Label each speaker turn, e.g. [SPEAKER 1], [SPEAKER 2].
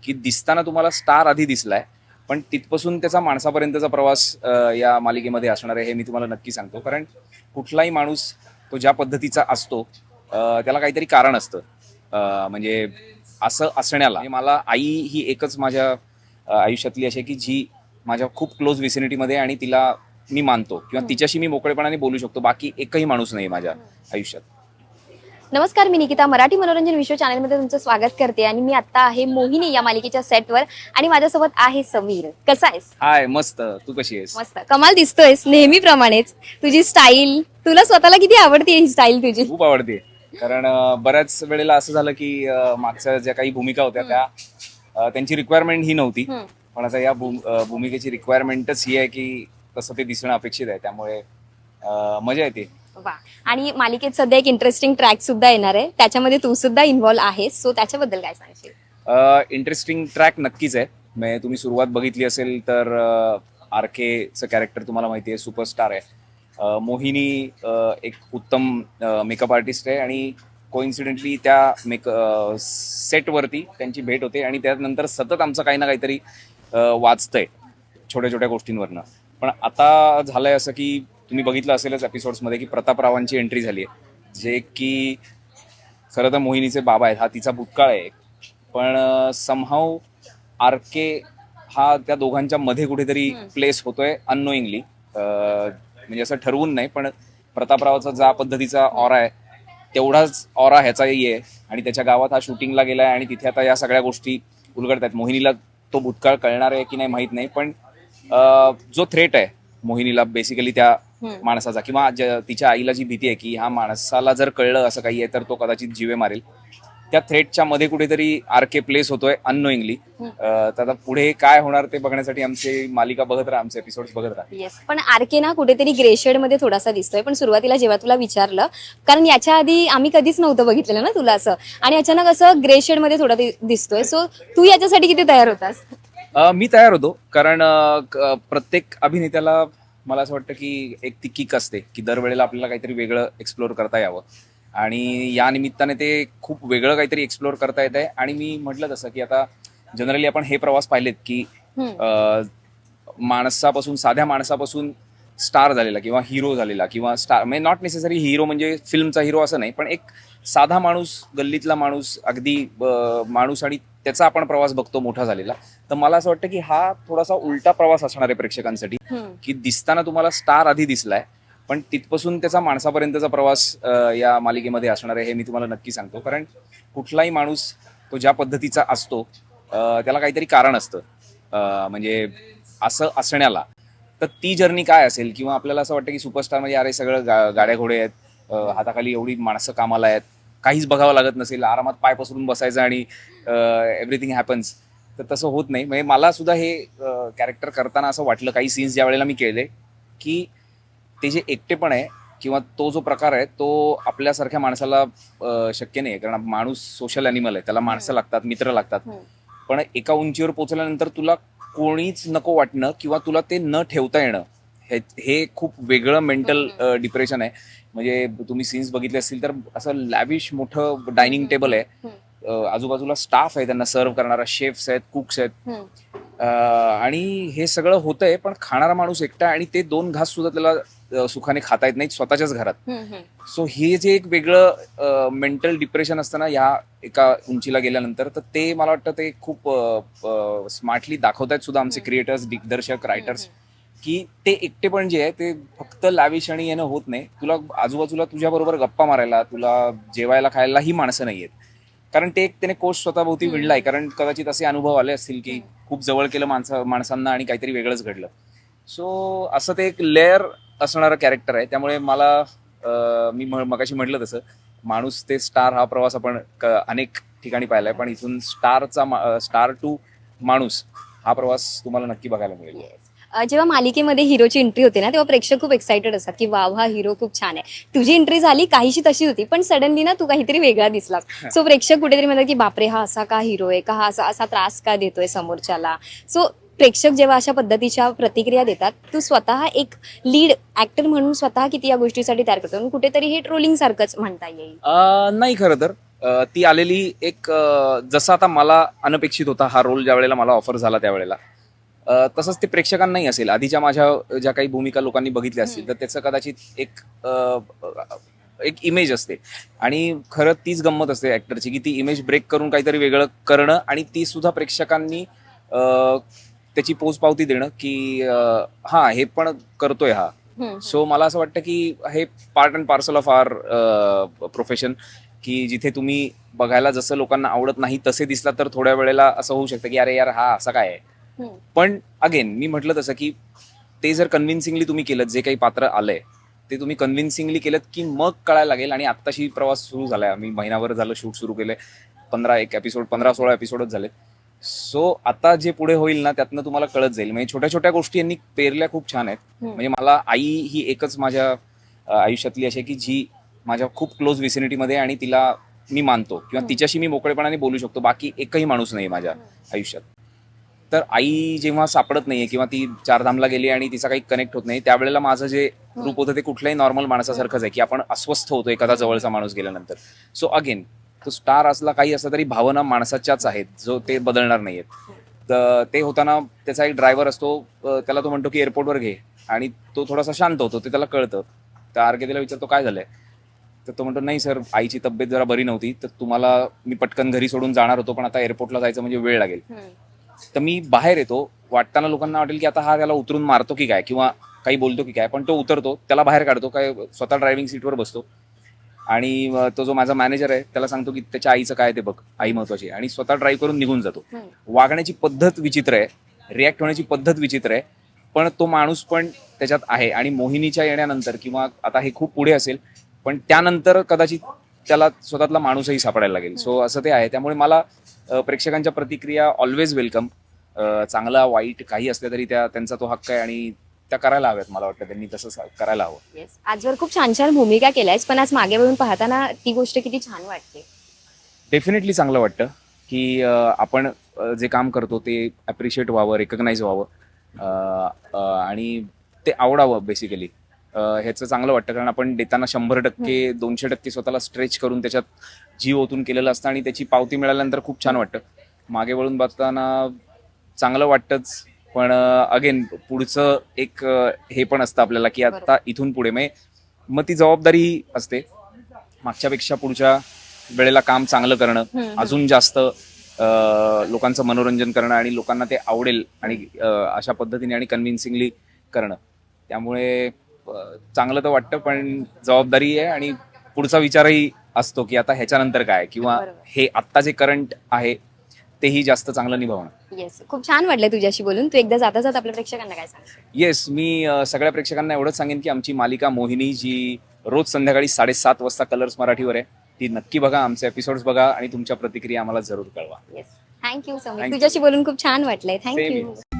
[SPEAKER 1] की दिसताना तुम्हाला स्टार आधी दिसलाय, पण तिथपासून त्याचा माणसापर्यंतचा प्रवास या मालिकेमध्ये असणार आहे हे मी तुम्हाला नक्की सांगतो. कारण कुठलाही माणूस तो ज्या पद्धतीचा असतो त्याला काहीतरी कारण असतं. म्हणजे असं असण्याला म्हणजे मला आई ही एकच माझ्या आयुष्यातली अशी आहे की जी माझ्या खूप क्लोज विसिनिटीमध्ये आणि तिला मी मानतो किंवा तिच्याशी मी मोकळेपणाने बोलू शकतो. बाकी एकही माणूस नाही माझ्या आयुष्यात.
[SPEAKER 2] नमस्कार, मी निकिता मराठी मनोरंजन विश्व चॅनलमध्ये तुमचं स्वागत करते आणि मी आता आहे मोहिनी या मालिकेच्या सेटवर आणि माझ्यासोबत आहे समीर. कसा आहेस?
[SPEAKER 1] हाय, मस्त. तू कशी आहेस?
[SPEAKER 2] मस्त, कमाल दिसतोयस नेहमीप्रमाणेच. तुझी स्टाईल, तुला स्वतःला किती आवडते ही स्टाईल तुझी?
[SPEAKER 1] खूप आवडते. कारण बऱ्याच वेळेला असं झालं की मागच्या ज्या काही भूमिका होत्या त्या त्यांची रिक्वायरमेंट ही नव्हती, पण आता या भूमिकेची रिक्वायरमेंटच ही आहे की तसं ते दिसणं अपेक्षित आहे. त्यामुळे मजा येते.
[SPEAKER 2] वा. आणि मालिकेत सध्या एक इंटरेस्टिंग ट्रॅक सुद्धा येणार आहे, त्याच्यामध्ये तू सुद्धा इन्व्हॉल्व आहेस, सो त्याच्याबद्दल काय सांगशील?
[SPEAKER 1] इंटरेस्टिंग ट्रॅक नक्कीच आहे. म्हणजे तुम्ही सुरुवात बघितली असेल तर आरकेचं कॅरेक्टर तुम्हाला माहिती आहे, सुपरस्टार आहे. मोहिनी एक उत्तम मेकअप आर्टिस्ट आहे आणि कोइन्सिडेंटली त्या सेटवरती त्यांची भेट होते आणि त्यानंतर सतत आमचं काही ना काहीतरी वाचतंय छोट्या छोट्या गोष्टींवरनं. पण आता झालंय असं की तुम्ही बघितलं असेलच एपिसोड्समध्ये की प्रतापरावांची एंट्री झाली आहे, जे की खरं तर मोहिनीचे बाबा आहेत. हा तिचा भूतकाळ आहे, पण समहाऊ आरके हा त्या दोघांच्या मध्ये कुठेतरी प्लेस होतोय अननोईंगली. म्हणजे असं ठरवून नाही, पण प्रतापरावाचा ज्या पद्धतीचा ऑरा आहे तेवढाच ऑरा ह्याचाही आहे आणि त्याच्या गावात हा शूटिंगला गेलाय आणि तिथे आता या सगळ्या गोष्टी उलगडत आहेत. मोहिनीला तो भूतकाळ कळणार आहे की नाही माहित नाही, पण जो थ्रेट आहे मोहिनीला बेसिकली त्या माणसाचा किंवा तिच्या आईला जी भीती आहे की ह्या माणसाला जर कळलं असं काही आहे तर तो कदाचित जीवे मारेल, त्या थ्रेटच्या मध्ये कुठेतरी आरके प्लेस होतोय अननोईंगली. तर आता पुढे काय होणार ते बघण्यासाठी आमची मालिका बघत राहा, आमचे एपिसोड्स बघत राहा.
[SPEAKER 2] येस, पण आरके ना कुठेतरी ग्रे शेड मध्ये थोडासा दिसतोय. पण सुरुवातीला जेव्हा तुला विचारलं, कारण याच्या आधी आम्ही कधीच नव्हतं बघितलेलं ना तुला असं, आणि अचानक असं ग्रे शेड मध्ये थोडा दिसतोय, सो तू याच्यासाठी किती तयार होतास?
[SPEAKER 1] मी तयार होतो, कारण प्रत्येक अभिनेत्याला मला असं वाटतं की एक ती किक असते की दरवेळेला आपल्याला काहीतरी वेगळं एक्सप्लोर करता यावं आणि या निमित्ताने ते खूप वेगळं काहीतरी एक्सप्लोर करता येत आहे. आणि मी म्हटलं तसं की आता जनरली आपण हे प्रवास पाहिलेत की माणसापासून, साध्या माणसापासून स्टार झालेला किंवा हिरो झालेला किंवा स्टार म्हणजे नॉट नेसेसरी हिरो म्हणजे फिल्मचा हिरो असं नाही, पण एक साधा माणूस, गल्लीतला माणूस, अगदी माणूस आणि त्याचा आपण प्रवास बघतो मोठा झालेला. तर मला असं वाटतं की हा थोडासा उलटा प्रवास असणार आहे प्रेक्षकांसाठी, की दिसताना तुम्हाला स्टार आधी दिसलाय, पण तिथपासून त्याचा माणसापर्यंतचा प्रवास या मालिकेमध्ये असणार आहे हे मी तुम्हाला नक्की सांगतो. कारण कुठलाही माणूस तो ज्या पद्धतीचा असतो त्याला काहीतरी कारण असतं. म्हणजे असं असण्याला तर ती जर्नी काय असेल, किंवा आपल्याला असं वाटतं की सुपरस्टार म्हणजे अरे सगळं गाड्या घोडे आहेत, हाताखाली एवढी माणसं कामाला आहेत, काहीच बघावं लागत नसेल, आरामात पाय पसरून बसायचं आणि एव्हरीथिंग हॅपन्स. तर तसं होत नाही. म्हणजे मला सुद्धा हे कॅरेक्टर करताना असं वाटलं काही सीन्स ज्या वेळेला मी केले की ते जे एकटेपण आहे किंवा तो जो प्रकार आहे तो आपल्यासारख्या माणसाला शक्य नाही, कारण माणूस सोशल ॲनिमल आहे, त्याला माणसं लागतात, मित्र लागतात. पण एका उंचीवर पोहोचल्यानंतर तुला कोणीच नको वाटणं किंवा तुला ते न ठेवता येणं हे खूप वेगळं मेंटल डिप्रेशन आहे. म्हणजे तुम्ही सीन्स बघितले असतील तर असं लॅविश मोठं डायनिंग टेबल आहे, आजूबाजूला स्टाफ आहे त्यांना सर्व्ह करणारा, शेफ्स आहेत, कुक्स आहेत, आणि हे सगळं होतंय पण खाणारा माणूस एकटा आणि ते 2 घास सुद्धा त्याला सुखाने खाता येत नाहीत स्वतःच्याच घरात. सो हे जे एक वेगळं मेंटल डिप्रेशन असतं ना या एका उंचीला गेल्यानंतर, तर ते मला वाटतं ते खूप स्मार्टली दाखवतायत सुद्धा आमचे क्रिएटर्स, दिग्दर्शक, रायटर्स, की ते एकटेपण जे आहे ते फक्त लाविश आणि येणं होत नाही. तुला आजूबाजूला तुझ्याबरोबर गप्पा मारायला, तुला जेवायला खायला ही माणसं नाहीयेत. कारण ते एक त्याने कोश स्वतःभोवती विणलाय. कारण कदाचित असे अनुभव आले असतील की खूप जवळ केलं माणसांना आणि काहीतरी वेगळंच घडलं. सो असं ते एक लेअर असणारं कॅरेक्टर आहे. त्यामुळे मला मी मगाशी म्हटलं तसं माणूस ते स्टार हा प्रवास आपण अनेक ठिकाणी पाहिलाय, पण इथून स्टार टू माणूस हा प्रवास तुम्हाला नक्की बघायला मिळेल.
[SPEAKER 2] जेव्हा मालिकेमध्ये हिरोची एंट्री होते ना, तेव्हा प्रेक्षक खूप एक्साइटेड असतात की वाव, हा हिरो खूप छान आहे. तुझी एंट्री झाली काहीशी तशी होती, पण सडनली ना तू काहीतरी वेगळा दिसलास. सो प्रेक्षक कुठेतरी म्हणतात की बापरे, हा असा का हिरो आहे, का हा असा असा त्रास का देतोय समोरच्याला. सो प्रेक्षक जेव्हा अशा पद्धतीच्या प्रतिक्रिया देतात, तू स्वतः एक लीड ऍक्टर म्हणून स्वतः किती या गोष्टीसाठी तयार करतो, कुठेतरी हे ट्रोलिंग सारखंच म्हणता येईल.
[SPEAKER 1] नाही, खरं तर ती आलेली एक जसं आता मला अनपेक्षित होता हा रोल ज्या वेळेला मला ऑफर झाला त्यावेळेला, तसंच ते प्रेक्षकांनाही असेल. आधीच्या माझ्या ज्या काही भूमिका लोकांनी बघितल्या असतील तर त्याचं कदाचित एक इमेज असते आणि खरं तीच गंमत असते ऍक्टरची की ती इमेज ब्रेक करून काहीतरी वेगळं करणं आणि ती सुद्धा प्रेक्षकांनी त्याची पोचपावती देणं की हा हे पण करतोय हा. सो मला असं वाटतं की हे part and parcel of our profession, की जिथे तुम्ही बघायला जसं लोकांना आवडत नाही तसे दिसला तर थोड्या वेळेला असं होऊ शकतं की अरे यार हा असा काय आहे. पण अगेन मी म्हटलं तसं की ते जर कन्व्हिन्सिंगली तुम्ही केलं, जे काही पात्र आलंय ते तुम्ही कन्व्हिन्सिंगली केलं की मग कळायला लागेल. आणि आत्ताशी प्रवास सुरू झालाय, आम्ही महिनाभर झालं शूट सुरू केलंय, 15-16 एपिसोडच झालेत. सो आता जे पुढे होईल ना त्यातनं तुम्हाला कळत जाईल. म्हणजे छोट्या छोट्या गोष्टी यांनी पेरल्या खूप छान आहेत. म्हणजे मला आई ही एकच माझ्या आयुष्यातली अशी आहे की जी माझ्या खूप क्लोज विसिनिटीमध्ये आणि तिला मी मानतो किंवा तिच्याशी मी मोकळेपणाने बोलू शकतो. बाकी एकही माणूस नाही माझ्या आयुष्यात. तर आई जेव्हा सापडत नाहीये किंवा ती चारधामला गेली आणि तिचा काही कनेक्ट होत नाही, त्यावेळेला माझं जे रूप होतं ते कुठल्याही नॉर्मल माणसासारखंच आहे की आपण अस्वस्थ होतो एखादा जवळचा माणूस गेल्यानंतर. सो अगेन तो स्टार असला काही असला तरी भावना माणसाच्याच आहेत, जो ते बदलणार नाहीयेत. तर ते होताना त्याचा एक ड्रायव्हर असतो, त्याला तो म्हणतो की एअरपोर्टवर घे आणि तो थोडासा शांत होतो, ते त्याला कळतं. तर आरके त्याला विचारतो काय झालंय, तर तो म्हणतो नाही सर आईची तब्येत जरा बरी नव्हती तर तुम्हाला मी पटकन घरी सोडून जाणार होतो पण आता एअरपोर्टला जायचं म्हणजे वेळ लागेल. तर मी बाहेर येतो, वाटताना लोकांना वाटेल की आता हा त्याला उतरून मारतो की काय किंवा काही बोलतो की काय, पण तो उतरतो, त्याला बाहेर काढतो, काय स्वतः ड्रायव्हिंग सीटवर बसतो आणि तो जो माझा मॅनेजर आहे त्याला सांगतो की त्याच्या आईचं काय ते बघ, आई महत्वाची आहे, आणि स्वतः ड्राईव्ह करून निघून जातो. वागण्याची पद्धत विचित्र आहे, रिॲक्ट होण्याची पद्धत विचित्र आहे, पण तो माणूस पण त्याच्यात आहे. आणि मोहिनीच्या येण्यानंतर किंवा आता हे खूप पुढे असेल पण त्यानंतर कदाचित त्याला स्वतःतला माणूसही सापडायला लागेल. सो असं ते आहे. त्यामुळे मला प्रेक्षकांच्या प्रतिक्रिया ऑलवेज वेलकम. चांगला वाईट काही असल्या तरी त्यांचा तो हक्क आहे आणि त्या करायला हव्यात. मला वाटतं त्यांनी तसं करायला हवं.
[SPEAKER 2] येस, आजवर खूप छान छान भूमिका केल्यास, पण आज मागे वळून पाहताना ती गोष्ट किती छान वाटते.
[SPEAKER 1] डेफिनेटली चांगलं वाटतं की आपण जे काम करतो ते ॲप्रिशिएट व्हावं, रेकग्नाइज व्हावं आणि ते आवडावं बेसिकली. ह्याचं चांगलं वाटतं कारण आपण देताना 100%, 200% स्वतःला स्ट्रेच करून त्याच्यात जीव ओतून केलेलं असतं आणि त्याची पावती मिळाल्यानंतर खूप छान वाटतं. मागे वळून बघताना चांगलं वाटतंच, पण अगेन पुढचं एक हे पण असतं आपल्याला की आता इथून पुढे मग ती जबाबदारी असते मागच्यापेक्षा पुढच्या वेळेला काम चांगलं करणं, अजून जास्त लोकांचं मनोरंजन करणं आणि लोकांना ते आवडेल आणि अशा पद्धतीने आणि कन्व्हिन्सिंगली करणं. त्यामुळे चांगलं तर वाटतं, पण जबाबदारी आहे आणि पुढचा विचारही असतो की आता ह्याच्यानंतर काय, किंवा हे आत्ता जे करंट आहे तेही जास्त चांगलं निभावणं.
[SPEAKER 2] येस, खूप छान वाटलं तुझ्याशी बोलून. तू एकदा जाता जात आपल्या प्रेक्षकांना काय सांग?
[SPEAKER 1] येस, मी सगळ्या प्रेक्षकांना एवढंच सांगेन की आमची मालिका मोहिनी जी रोज संध्याकाळी 7:30 वाजता कलर्स मराठीवर आहे, ती नक्की बघा, आमचे एपिसोड्स बघा आणि तुमच्या प्रतिक्रिया आम्हाला जरूर कळवा.
[SPEAKER 2] Yes, thank you Sameer.
[SPEAKER 1] Thank you.
[SPEAKER 2] तुझ्याशी बोलून खूप छान वाटलंय.
[SPEAKER 1] Same
[SPEAKER 2] thank you.
[SPEAKER 1] here.